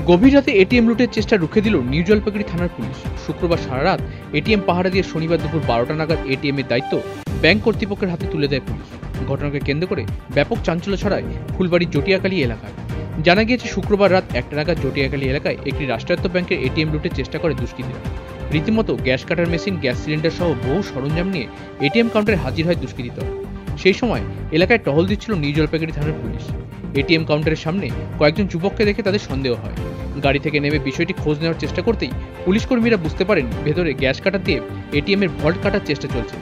গভীর রাতে এটিএম লুটের চেষ্টা রুখে দিল নিউ জলপাইগুড়ি থানার পুলিশ। শুক্রবার সারা রাত এটিএম পাহারা দিয়ে শনিবার দুপুর 12টা নাগাদ এটিএম এর দায়িত্ব ব্যাংক কর্তৃপক্ষের হাতে তুলে দেয় পুলিশ। ঘটনাকে কেন্দ্র করে ব্যাপক চাঞ্চল্য ছড়ায় ফুলবাড়ির জটিয়াকালী এলাকায়। জানা গিয়েছে শুক্রবার রাত 1টা নাগাদ জটিয়াকালী এলাকায় একটি রাষ্ট্রায়ত্ত ব্যাংকের এটিএম লুটের চেষ্টা করে দুষ্কৃতীরা। রীতিমতো gas cutter machine, gas cylinder সহ বহু সরঞ্জাম নিয়ে এটিএম কাউন্টারে হাজির হয় দুষ্কৃতীরা। সেই সময় এলাকায় টহল দিচ্ছিল নিউ জলপাইগুড়ি থানার পুলিশ। এটিএম কাউন্টারের সামনে কয়েকজন যুবককে দেখে তাদের সন্দেহ হয়। গাড়ি থেকে নেমে বিষয়টি খোঁজ নেওয়ার চেষ্টা করতেই পুলিশ কর্মীরা বুঝতে পারেন ভেতরে গ্যাস কাটার দিয়ে এটিএম এর ভল্ট কাটার চেষ্টা চলছে।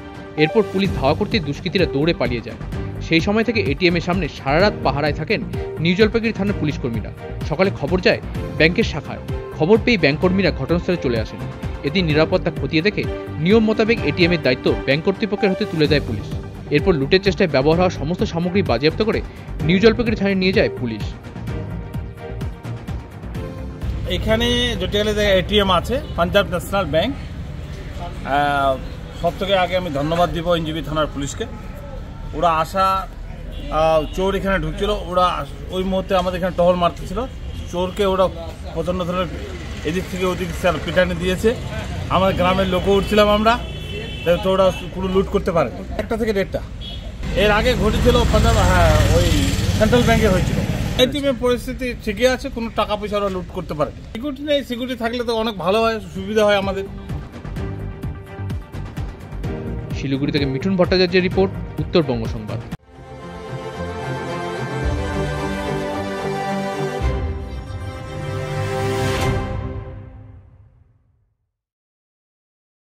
এরপর পুলিশ ধাওয়া করতেই দুষ্কৃতীরা দৌড়ে পালিয়ে যায়। সেই সময় থেকে এটিএম এর সামনে সারা রাত পাহারায় থাকেন নিউ জলপাইগুড়ি থানার পুলিশ কর্মীরা। সকালে খবর যায় ব্যাংকের শাখায়। খবর পেয়ে ব্যাংক কর্মীরা ঘটনাস্থলে চলে আসেন। এদিন নিরাপত্তা খতিয়ে দেখে নিয়ম মোতাবেক এটিএম এর দায়িত্ব ব্যাংক কর্তৃপক্ষের হাতে তুলে দেয় পুলিশ। এরপর লুটের চেষ্টায় ব্যবহার হওয়া সমস্ত সামগ্রী বাজেয়াপ্ত করে নিউ জলপাইগুড়ি থানায় নিয়ে যায় পুলিশ। এখানে জটিয়াকালী জায়গায় এটিএম আছে, পাঞ্জাব ন্যাশনাল ব্যাংক। সব থেকে আগে আমি ধন্যবাদ দিব এনজিবি থানার পুলিশকে। ওরা আসা চোর এখানে ঢুকছিল, ওরা ওই মুহূর্তে আমাদের এখানে টহল মারতেছিল। চোরকে ওরা প্রচণ্ড ধরনের এদিক থেকে ওদিক পিটানি দিয়েছে। আমার গ্রামের লোকও উঠছিলাম আমরা, তো ওরা পুরো লুট করতে পারে। 1টা থেকে 1:30 এর আগে ঘটেছিল পাঞ্জাব, ওই সেন্ট্রাল ব্যাংকে হয়েছিল। এটিএমের পরিস্থিতি ঠিকই আছে, কোনো টাকা পয়সা ওরা লুট করতে পারে। সিকিউরিটি নেই, সিকিউরিটি থাকলে তো অনেক ভালো হয়, সুবিধা হয় আমাদের। শিলিগুড়ি থেকে মিঠুন ভট্টাচার্যের রিপোর্ট, উত্তরবঙ্গ সংবাদ।